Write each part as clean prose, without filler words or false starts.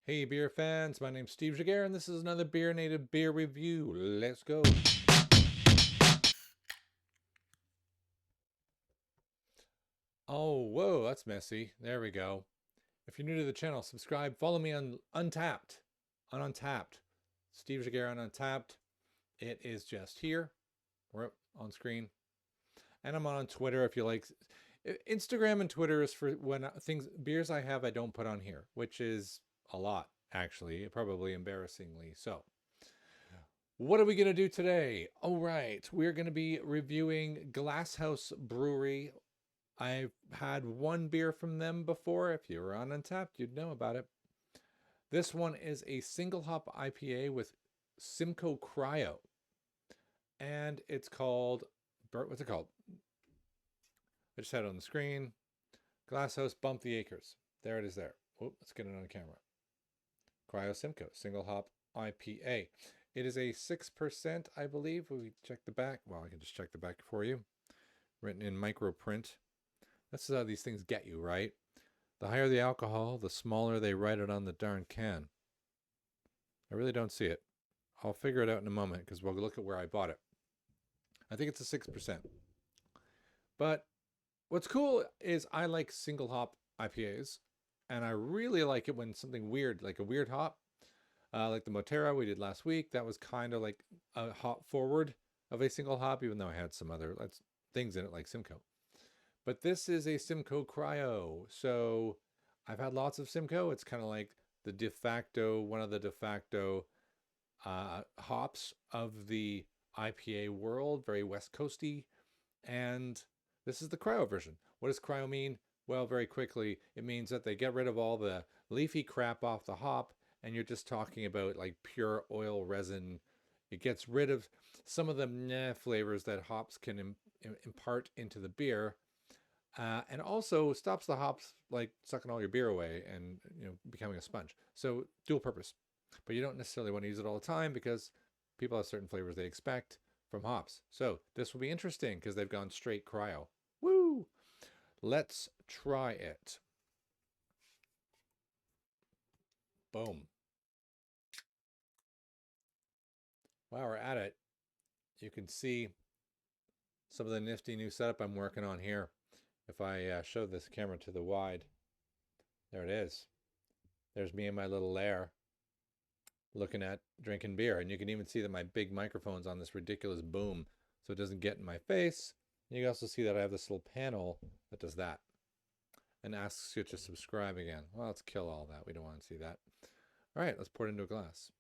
Hey beer fans, my name's Steve Jaguar and this is another BeerNative beer review. Let's go. Oh, whoa, that's messy. There we go. If you're new to the channel, subscribe. Follow me on Untappd. On Untappd. Steve Jaguar on Untappd. It is just here. We're on screen. And I'm on Twitter if you like. Instagram and Twitter is for when beers I have I don't put on here, which is a lot, actually. Probably embarrassingly so. What are we going to do today? All right, we're going to be reviewing GlassHouse Brewery. I've had one beer from them before. If you were on Untappd, you'd know about it. This one is a single hop IPA with Simcoe Cryo. And it's called, what's it called? I just had it on the screen. GlassHouse Bump the Acres. There it is there. Oh, let's get it on camera. Cryo Simcoe, single hop IPA. It is a 6%, I believe. We check the back. Well, I can just check the back for you. Written in micro print. That's how these things get you, right? The higher the alcohol, the smaller they write it on the darn can. I really don't see it. I'll figure it out in a moment because we'll look at where I bought it. I think it's a 6%. But what's cool is I like single hop IPAs. And I really like it when something weird, like a weird hop, like the Motera we did last week, that was kind of like a hop forward of a single hop, even though I had some other things in it like Simcoe. But this is a Simcoe Cryo. So I've had lots of Simcoe. It's kind of like the de facto, one of the de facto hops of the IPA world, very West Coasty. And this is the Cryo version. What does Cryo mean? Well, very quickly, it means that they get rid of all the leafy crap off the hop, and you're just talking about like pure oil resin. It gets rid of some of the flavors that hops can impart into the beer, and also stops the hops like sucking all your beer away and becoming a sponge. So dual purpose, but you don't necessarily want to use it all the time because people have certain flavors they expect from hops. So this will be interesting because they've gone straight cryo. Woo! Let's try it. Boom. While we're at it, you can see some of the nifty new setup I'm working on here. If I show this camera to the wide, there it is. There's me in my little lair looking at drinking beer. And you can even see that my big microphone's on this ridiculous boom so it doesn't get in my face. And you can also see that I have this little panel that does that and asks you to subscribe again. Well, let's kill all that. We don't want to see that. All right, let's pour it into a glass.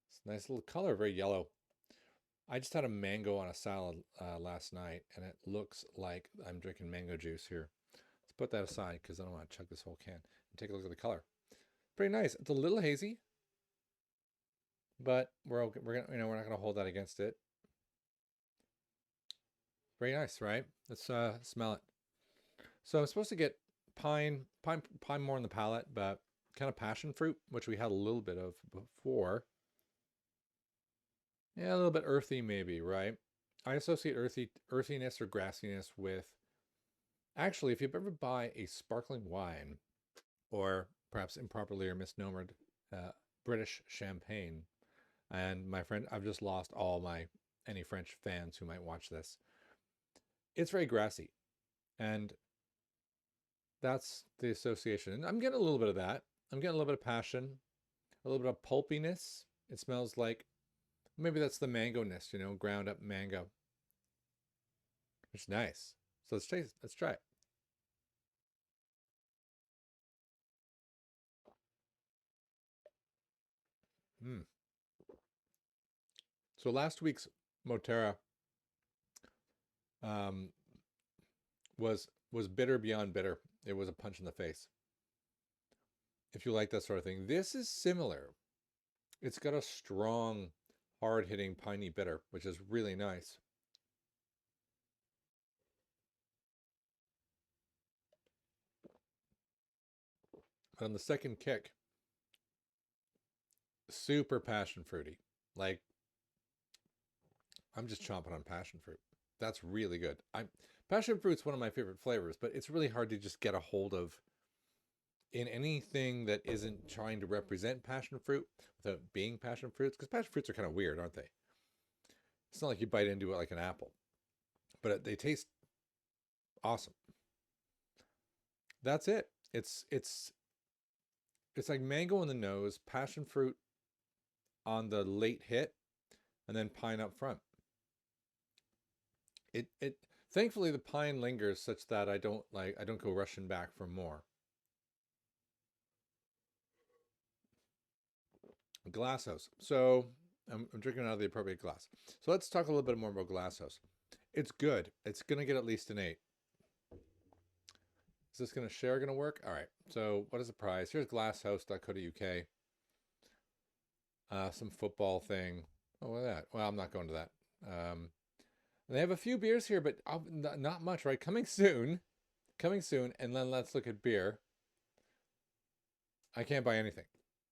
It's a nice little color, very yellow. I just had a mango on a salad last night, and it looks like I'm drinking mango juice here. Let's put that aside because I don't want to chug this whole can. And take a look at the color. Pretty nice. It's a little hazy, but we're not gonna hold that against it. Very nice, right? Let's smell it. So I'm supposed to get pine more on the palate, but kind of passion fruit, which we had a little bit of before. Yeah, a little bit earthy maybe, right? I associate earthiness or grassiness with, actually, if you ever buy a sparkling wine, or perhaps improperly or misnomered British champagne, and my friend, I've just lost any French fans who might watch this. It's very grassy, and that's the association. And I'm getting a little bit of that. I'm getting a little bit of passion, a little bit of pulpiness. It smells like, maybe that's the mango-ness, ground up mango. It's nice. So let's try it. So last week's Motera was bitter beyond bitter. It was a punch in the face. If you like that sort of thing, this is similar. It's got a strong, hard-hitting piney bitter, which is really nice. But on the second kick, super passion fruity. Like, I'm just chomping on passion fruit. That's really good. Passion fruit's one of my favorite flavors, but it's really hard to just get a hold of in anything that isn't trying to represent passion fruit without being passion fruits, because passion fruits are kind of weird, aren't they? It's not like you bite into it like an apple, but they taste awesome. That's it. It's like mango on the nose, passion fruit on the late hit, and then pine up front. It thankfully the pine lingers such that I don't go rushing back for more. GlassHouse. So I'm drinking out of the appropriate glass. So let's talk a little bit more about GlassHouse. It's good. It's gonna get at least an 8. Is this gonna work? All right. So what is the price? Here's glasshouse.co.uk. Some football thing. Oh, look at that. Well, I'm not going to that. They have a few beers here, but not much, right? Coming soon. And then let's look at beer. I can't buy anything.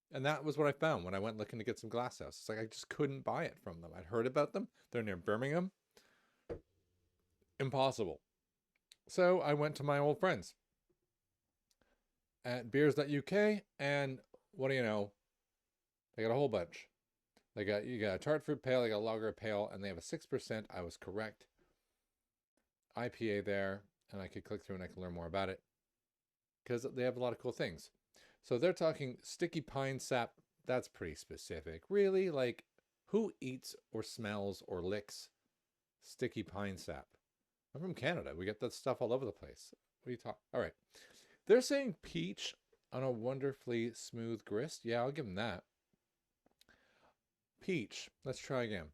And that was what I found when I went looking to get some GlassHouse. It's like I just couldn't buy it from them. I'd heard about them. They're near Birmingham. Impossible. So I went to my old friends at beers.uk, and what do you know? They got a whole bunch. You got a tart fruit pale, they got a lager pale, and they have a 6%. I was correct. IPA there, and I could click through and I can learn more about it because they have a lot of cool things. So they're talking sticky pine sap. That's pretty specific. Really? Like, who eats or smells or licks sticky pine sap? I'm from Canada. We get that stuff all over the place. What are you talking? All right. They're saying peach on a wonderfully smooth grist. Yeah, I'll give them that. Peach. Let's try again.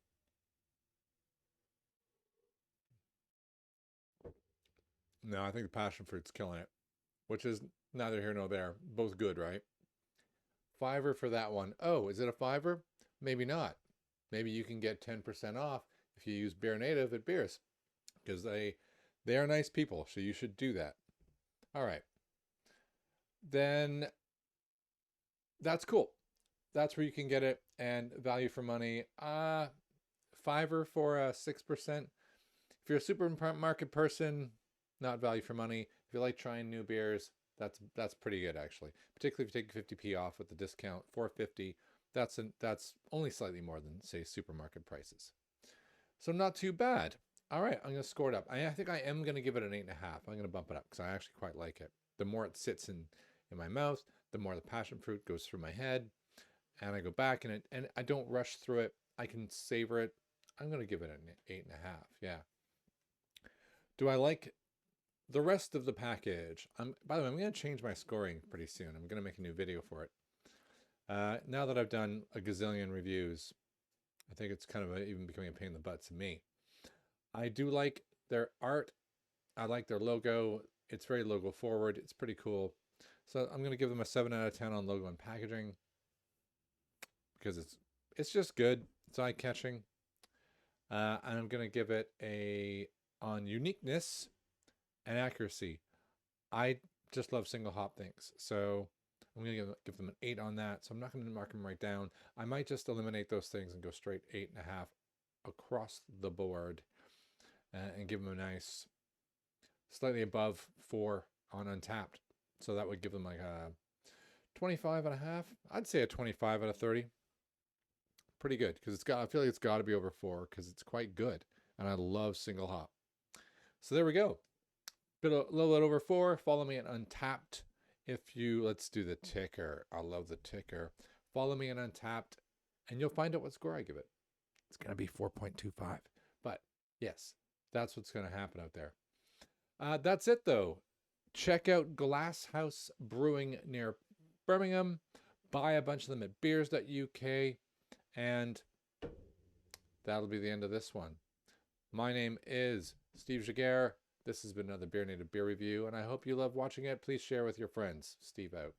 No, I think the passion fruit's killing it, which is neither here nor there. Both good, right? $5 for that one. Oh, is it a $5? Maybe not. Maybe you can get 10% off if you use BeerNative at Beers, because they are nice people, so you should do that. All right. Then that's cool. That's where you can get it, and value for money. $5 for a 6%. If you're a supermarket person, not value for money. If you like trying new beers, that's pretty good actually. Particularly if you take 50p off with the discount, $4.50. That's only slightly more than say supermarket prices. So not too bad. All right, I'm gonna score it up. I think I am gonna give it an 8.5. I'm gonna bump it up because I actually quite like it. The more it sits in my mouth, the more the passion fruit goes through my head, and I go back and I don't rush through it. I can savor it. I'm gonna give it an 8.5. Yeah. Do I like the rest of the package? By the way, I'm going to change my scoring pretty soon. I'm going to make a new video for it. Now that I've done a gazillion reviews, I think it's kind of even becoming a pain in the butt to me. I do like their art. I like their logo. It's very logo forward. It's pretty cool. So I'm going to give them a 7 out of 10 on logo and packaging because it's just good. It's eye-catching. And I'm going to give it on uniqueness and accuracy. I just love single hop things, so I'm going to give them an 8 on that. So I'm not going to mark them right down. I might just eliminate those things and go straight 8.5 across the board, and give them a nice, slightly above 4 on Untappd. So that would give them like a 25.5. I'd say a 25 out of 30. Pretty good because I feel like it's got to be over 4 because it's quite good, and I love single hop. So there we go. A little bit over 4. Follow me at Untappd. Let's do the ticker. I love the ticker. Follow me at Untappd, and you'll find out what score I give it. It's going to be 4.25. But yes, that's what's going to happen out there. That's it, though. Check out GlassHouse Brewing near Birmingham. Buy a bunch of them at beers.uk. And that'll be the end of this one. My name is Steve Jaguar. This has been another BeerNative beer review, and I hope you love watching it. Please share with your friends. Steve out.